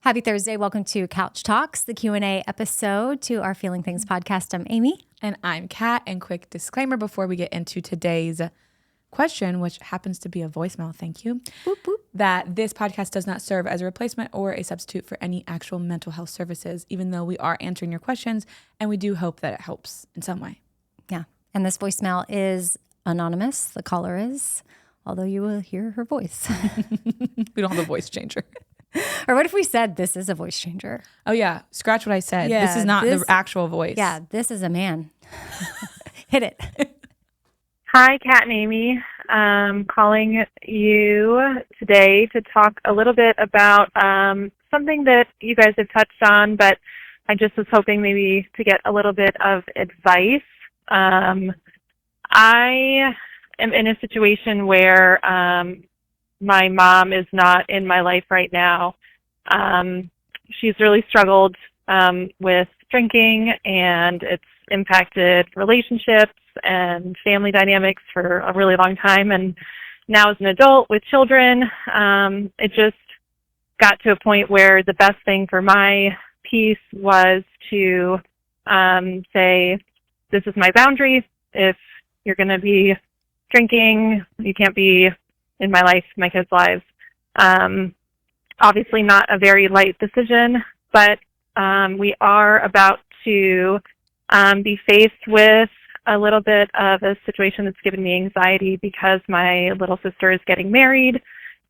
Happy Thursday. Welcome to Couch Talks, the Q&A episode to our Feeling Things podcast. I'm Amy. And I'm Kat. And quick disclaimer before we get into today's question, which happens to be a voicemail, thank you, Boop, boop. that this podcast does not serve as a replacement or a substitute for any actual mental health services, even though we are answering your questions, and we do hope that it helps in some way. Yeah. And this voicemail is anonymous. The caller is, although you will hear her voice. We don't have a voice changer. Or what if we said this is a voice changer? Oh, yeah. Scratch what I said. Yeah, this is not the actual voice. Yeah, this is a man. Hit it. Hi, Kat and Amy. Calling you today to talk a little bit about something that you guys have touched on, but I just was hoping maybe to get a little bit of advice. I am in a situation where my mom is not in my life right now. She's really struggled with drinking, and it's impacted relationships and family dynamics for a really long time. And now as an adult with children, it just got to a point where the best thing for my peace was to say, this is my boundary. If you're going to be drinking, you can't be in my life, my kids' lives. Obviously not a very light decision, but we are about to be faced with a little bit of a situation that's given me anxiety because my little sister is getting married,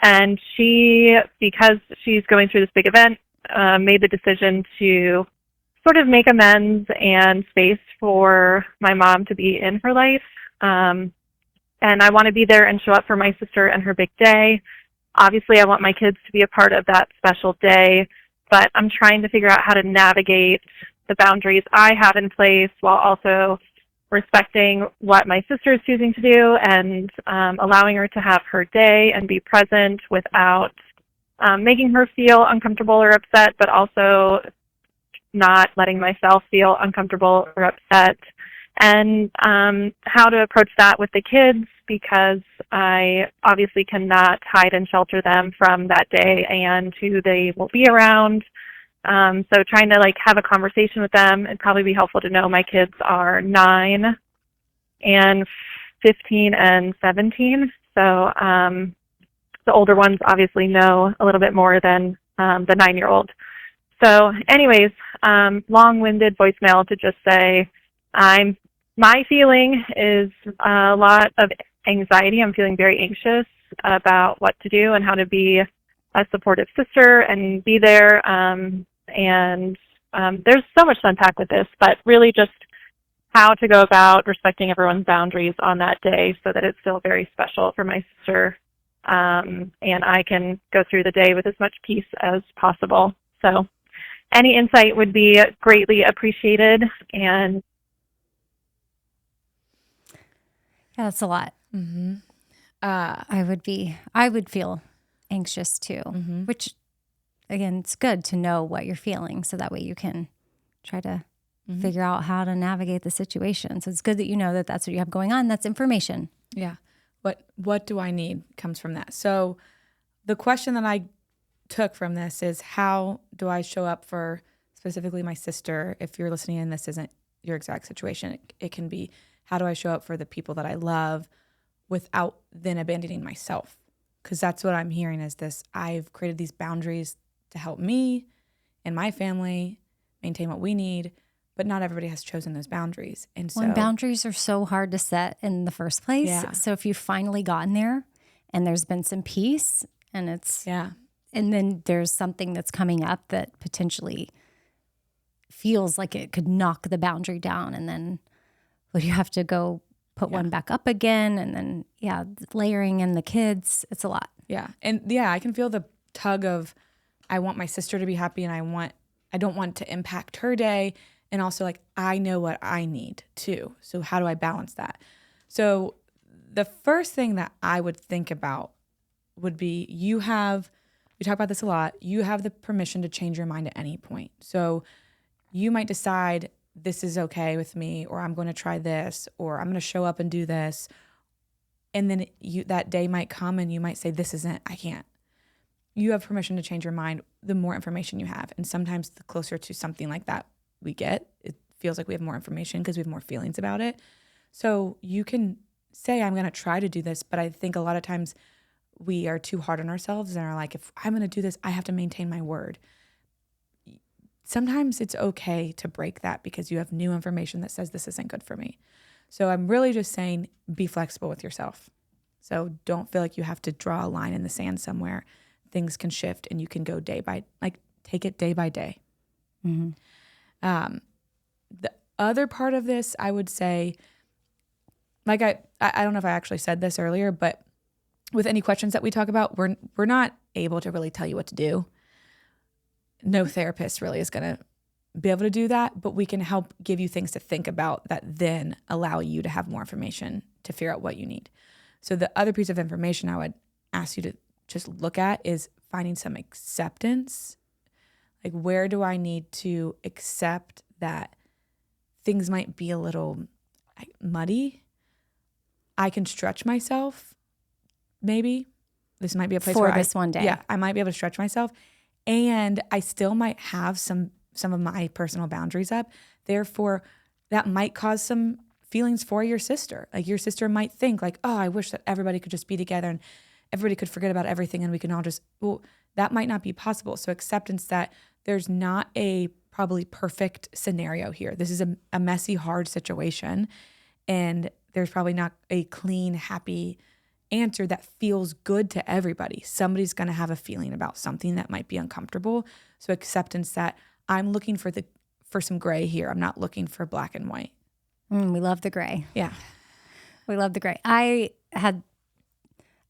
and she, because she's going through this big event, made the decision to sort of make amends and space for my mom to be in her life. And I want to be there and show up for my sister and her big day. Obviously, I want my kids to be a part of that special day, but I'm trying to figure out how to navigate the boundaries I have in place while also respecting what my sister is choosing to do and allowing her to have her day and be present without making her feel uncomfortable or upset, but also not letting myself feel uncomfortable or upset. And how to approach that with the kids, because I obviously cannot hide and shelter them from that day and who they will be around. So trying to have a conversation with them, it'd probably be helpful to know my kids are 9 and 15 and 17. So the older ones obviously know a little bit more than the 9-year-old. So anyways, long-winded voicemail to just say my feeling is a lot of anxiety. I'm feeling very anxious about what to do and how to be a supportive sister and be there. And there's so much to unpack with this, but really just how to go about respecting everyone's boundaries on that day so that it's still very special for my sister. And I can go through the day with as much peace as possible. So any insight would be greatly appreciated. And Yeah, that's a lot. Mm-hmm. I would feel anxious too, which again, it's good to know what you're feeling so that way you can try to figure out how to navigate the situation. So it's good that you know that that's what you have going on. That's information. Yeah. What do I need comes from that. So the question that I took from this is, how do I show up for specifically my sister? If you're listening and this isn't your exact situation, it can be, how do I show up for the people that I love without then abandoning myself? Because that's what I'm hearing is this. I've created these boundaries to help me and my family maintain what we need, but not everybody has chosen those boundaries. And so boundaries are so hard to set in the first place. Yeah. So if you've finally gotten there and there's been some peace and and then there's something that's coming up that potentially feels like it could knock the boundary down, and then would you have to go put one back up again? And then, layering in the kids, it's a lot. Yeah. And I can feel the tug of, I want my sister to be happy and I don't want to impact her day. And also I know what I need too. So how do I balance that? So the first thing that I would think about would be, we talk about this a lot, you have the permission to change your mind at any point. So you might decide, this is okay with me, or I'm going to try this, or I'm going to show up and do this. And then that day might come and you might say, this isn't, I can't. you have permission to change your mind the more information you have. And sometimes the closer to something like that we get, it feels like we have more information because we have more feelings about it. So you can say, I'm going to try to do this. But I think a lot of times we are too hard on ourselves and are like, if I'm going to do this, I have to maintain my word. Sometimes it's okay to break that because you have new information that says this isn't good for me. So I'm really just saying, be flexible with yourself. So don't feel like you have to draw a line in the sand somewhere. Things can shift and you can go take it day by day. Mm-hmm. The other part of this, I would say, like I don't know if I actually said this earlier, but with any questions that we talk about, we're not able to really tell you what to do. No therapist really is going to be able to do that, but we can help give you things to think about that then allow you to have more information to figure out what you need. So the other piece of information I would ask you to just look at is finding some acceptance. Like, where do I need to accept that things might be a little muddy? I can stretch myself, maybe. This might be a place for where this one day. Yeah, I might be able to stretch myself. And I still might have some of my personal boundaries up. Therefore, that might cause some feelings for your sister. Like, your sister might think like, oh, I wish that everybody could just be together and everybody could forget about everything and we can all just, well, that might not be possible. So acceptance that there's not a probably perfect scenario here. This is a messy, hard situation. And there's probably not a clean, happy answer that feels good to everybody. Somebody's going to have a feeling about something that might be uncomfortable. So acceptance that I'm looking for some gray here. I'm not looking for black and white. We love the gray. Yeah. We love the gray. I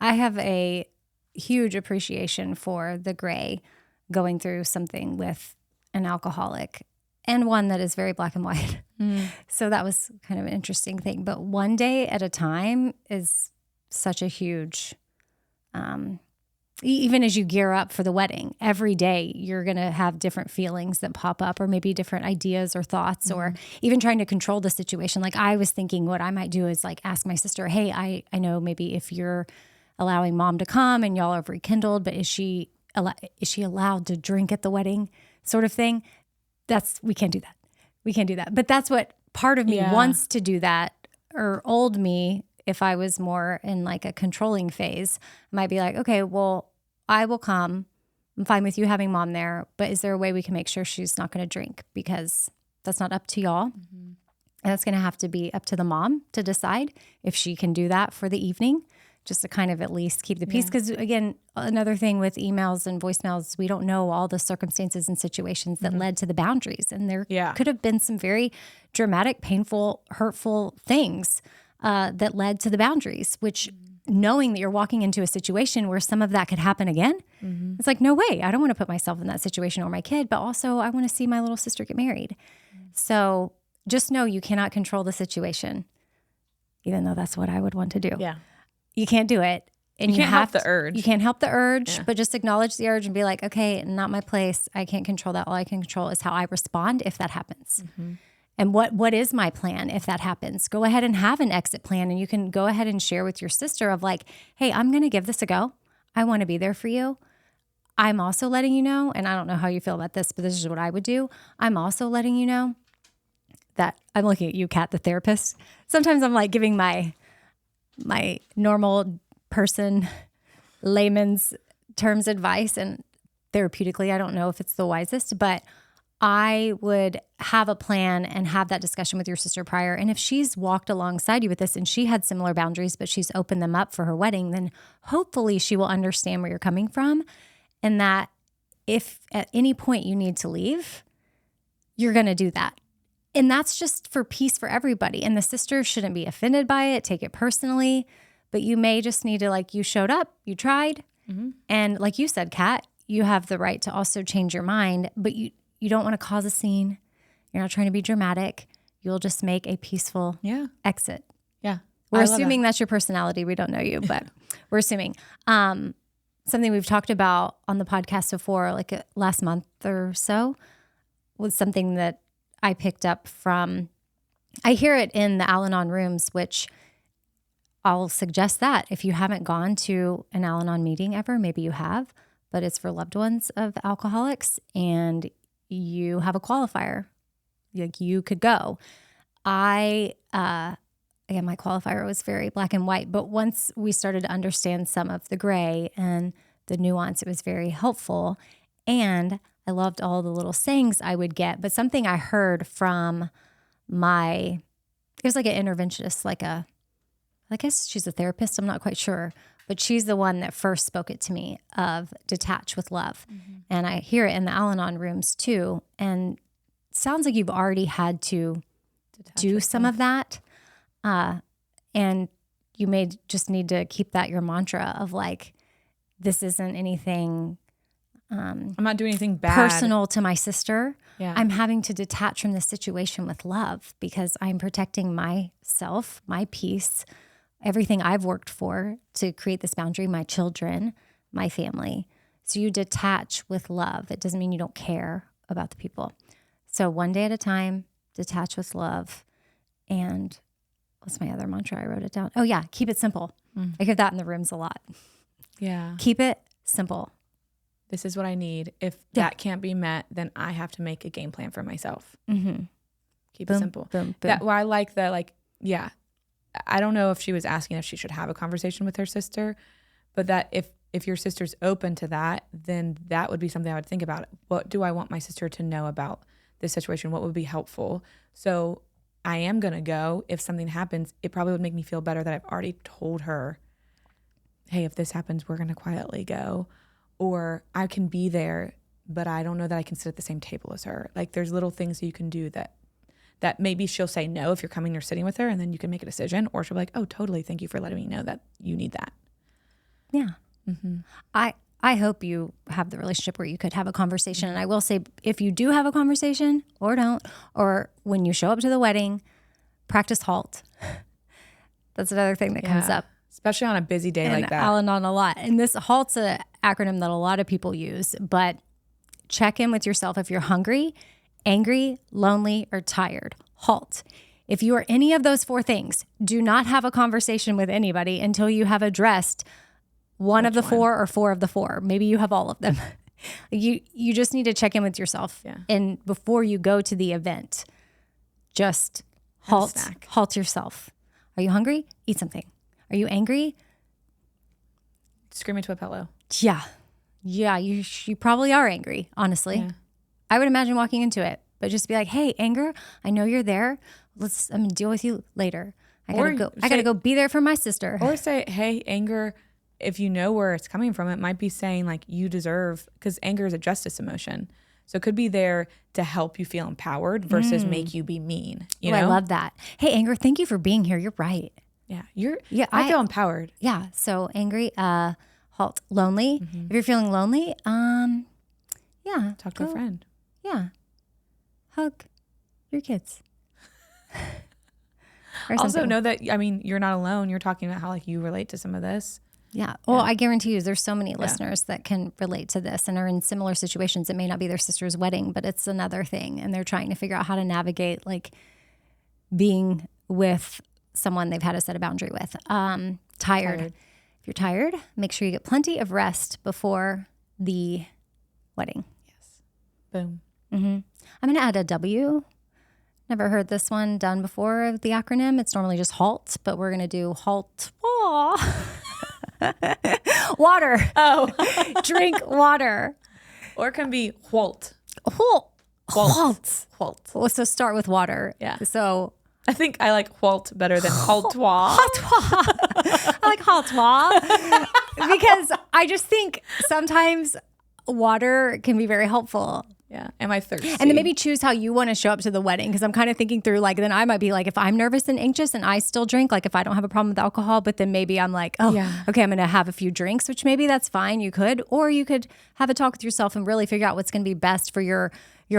have a huge appreciation for the gray going through something with an alcoholic and one that is very black and white. So that was kind of an interesting thing. But one day at a time is such a huge, even as you gear up for the wedding, every day you're going to have different feelings that pop up, or maybe different ideas or thoughts, or even trying to control the situation. Like, I was thinking what I might do is like ask my sister, hey, I know maybe if you're allowing mom to come and y'all are rekindled, but is she allowed to drink at the wedding, sort of thing? We can't do that. We can't do that. But that's what part of me wants to do that. Or old me, if I was more in like a controlling phase, I might be like, okay, well, I will come. I'm fine with you having mom there, but is there a way we can make sure she's not going to drink? Because that's not up to y'all. Mm-hmm. And that's going to have to be up to the mom to decide if she can do that for the evening, just to kind of at least keep the peace. Because again, another thing with emails and voicemails, we don't know all the circumstances and situations that led to the boundaries. And there could have been some very dramatic, painful, hurtful things that led to the boundaries, which knowing that you're walking into a situation where some of that could happen again, it's like, no way. I don't want to put myself in that situation or my kid, but also I want to see my little sister get married. So just know you cannot control the situation, even though that's what I would want to do. Yeah. You can't do it. And you can't help the urge. You can't help the urge, but just acknowledge the urge and be like, okay, not my place. I can't control that. All I can control is how I respond if that happens. And what is my plan if that happens? Go ahead and have an exit plan. And you can go ahead and share with your sister of like, hey, I'm going to give this a go. I want to be there for you. I'm also letting you know, and I don't know how you feel about this, but this is what I would do. I'm also letting you know that I'm looking at you, Kat, the therapist. Sometimes I'm like giving my normal person, layman's terms advice, and therapeutically, I don't know if it's the wisest, but I would have a plan and have that discussion with your sister prior. And if she's walked alongside you with this and she had similar boundaries, but she's opened them up for her wedding, then hopefully she will understand where you're coming from. And that if at any point you need to leave, you're going to do that. And that's just for peace for everybody. And the sister shouldn't be offended by it, take it personally, but you may just need to, like, you showed up, you tried. And like you said, Kat, you have the right to also change your mind, but you don't want to cause a scene. You're not trying to be dramatic. You'll just make a peaceful exit. Yeah. We're assuming that's your personality. We don't know you, but we're assuming. Something we've talked about on the podcast before, like last month or so, was something that I picked up from, I hear it in the Al-Anon rooms, which I'll suggest that if you haven't gone to an Al-Anon meeting ever, maybe you have, but it's for loved ones of alcoholics, and you have a qualifier. Like, you could go. Again, my qualifier was very black and white, but once we started to understand some of the gray and the nuance, it was very helpful. And I loved all the little sayings I would get, but something I heard from it was like an interventionist, I guess she's a therapist, I'm not quite sure, but she's the one that first spoke it to me of detach with love. Mm-hmm. And I hear it in the Al-Anon rooms too. And it sounds like you've already had to do some of that. And you may just need to keep that your mantra of like, this isn't anything I'm not doing anything bad, personal to my sister. Yeah. I'm having to detach from this situation with love because I'm protecting myself, my peace, everything I've worked for to create this boundary, my children, my family. So you detach with love. It doesn't mean you don't care about the people. So one day at a time, detach with love. And what's my other mantra? I wrote it down. Oh yeah, keep it simple. I hear that in the rooms a lot. Yeah. Keep it simple. This is what I need. If that can't be met, then I have to make a game plan for myself. Mm-hmm. Keep it simple. Boom, boom. That, well, I like that. Like, yeah, I don't know if she was asking if she should have a conversation with her sister, but that if your sister's open to that, then that would be something I would think about. What do I want my sister to know about this situation? What would be helpful? So I am going to go. If something happens, it probably would make me feel better that I've already told her, hey, if this happens, we're going to quietly go. Or I can be there, but I don't know that I can sit at the same table as her. Like, there's little things that you can do that maybe she'll say no if you're coming or sitting with her, and then you can make a decision. Or she'll be like, oh, totally. Thank you for letting me know that you need that. Yeah. Mm-hmm. I hope you have the relationship where you could have a conversation. And I will say, if you do have a conversation or don't, or when you show up to the wedding, practice HALT. That's another thing that comes up. Especially on a busy day like that. Al-Anon a lot. And this HALT's an acronym that a lot of people use, but check in with yourself if you're hungry, angry, lonely, or tired. HALT. If you are any of those four things, do not have a conversation with anybody until you have addressed one of the four or four of the four. Maybe you have all of them. You just need to check in with yourself. Yeah. And before you go to the event, just halt yourself. Are you hungry? Eat something. Are you angry? Scream into a pillow. Yeah. Yeah, you probably are angry, honestly. Yeah. I would imagine walking into it, but just be like, hey, anger, I know you're there. I'm going to deal with you later. I gotta go be there for my sister. Or say, hey, anger, if you know where it's coming from, it might be saying like you deserve, because anger is a justice emotion. So it could be there to help you feel empowered versus make you be mean. You know? I love that. Hey, anger, thank you for being here. You're right. Yeah. I feel empowered. Yeah. So angry, halt. Lonely. Mm-hmm. If you're feeling lonely, Talk to a friend. Yeah. Hug your kids. Also know that, I mean, you're not alone. You're talking about how like you relate to some of this. Yeah. Well, I guarantee you there's so many listeners that can relate to this and are in similar situations. It may not be their sister's wedding, but it's another thing. And they're trying to figure out how to navigate like being with someone they've had to set a boundary with. Tired. If you're tired, make sure you get plenty of rest before the wedding. Yes. Boom. Mm-hmm. I'm going to add a W. Never heard this one done before, the acronym. It's normally just HALT, but we're going to do HALT. Water. Oh. Drink water. Or it can be HWALT. HALT. HWALT. So start with water. Yeah. So I think I like HWALT better than HALTOIR. I like HALTOIR because I just think sometimes water can be very helpful. Yeah. Am I thirsty? And then maybe choose how you want to show up to the wedding. Because I'm kind of thinking through, like, then I might be like, if I'm nervous and anxious and I still drink, like if I don't have a problem with alcohol, but then maybe I'm like, okay, I'm going to have a few drinks, which maybe that's fine. You could, or you could have a talk with yourself and really figure out what's going to be best for your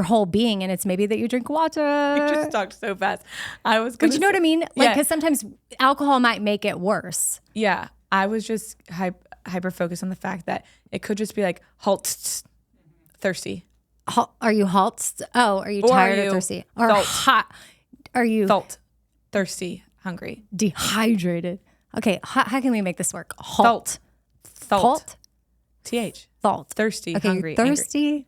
whole being. And it's maybe that you drink water. You just talked so fast. I was But you know what I mean? Like, because sometimes alcohol might make it worse. Yeah. I was just hyper focused on the fact that it could just be like, halt, thirsty. Are you halt? Oh, are you tired or thirsty? Or hot? Are you felt thirsty, hungry, dehydrated? Okay, how can we make this work? Halt. TH. Thought. Thirsty, Okay, hungry, thirsty,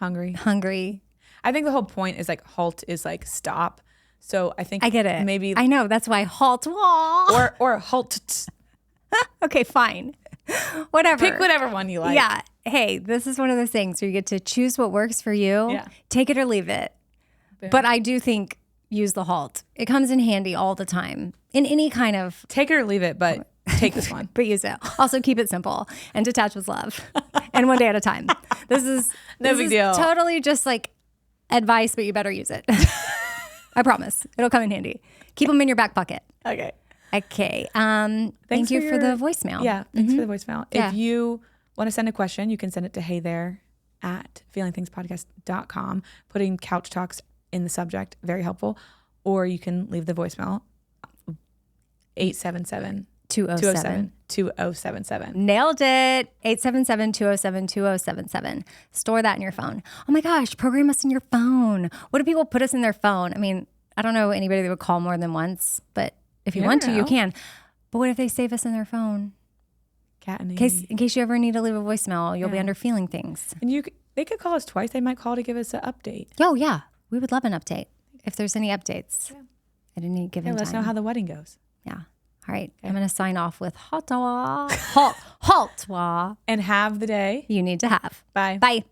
angry. hungry. I think the whole point is like halt is like stop. So I think I get it. Maybe I know. That's why halt. Wah. or halt. Okay, fine. Whatever. Pick whatever one you like. Yeah. Hey, this is one of those things where you get to choose what works for you. Yeah. Take it or leave it. Boom. But I do think use the halt. It comes in handy all the time in any kind of. Take it or leave it, but take this one. But use it. Also keep it simple and detach with love and one day at a time. This is No big deal. Totally just like advice, but you better use it. I promise. It'll come in handy. Keep them in your back pocket. Okay. Okay. Thank you for the voicemail. Yeah. Thanks for the voicemail. Yeah. If you want to send a question, you can send it to heythere@feelingthingspodcast.com. Putting couch talks in the subject, very helpful. Or you can leave the voicemail 877-207-2077. Nailed it. 877-207-2077. Store that in your phone. Oh my gosh, program us in your phone. What do people put us in their phone? I mean, I don't know anybody that would call more than once, but if you want to, you can. But what if they save us in their phone? Cat and in case you ever need to leave a voicemail, you'll be under feeling things. And they could call us twice. They might call to give us an update. Oh yeah, we would love an update if there's any updates at any given time. Let us know how the wedding goes. Yeah. All right. Okay. I'm going to sign off with halt. And have the day you need to have. Bye. Bye.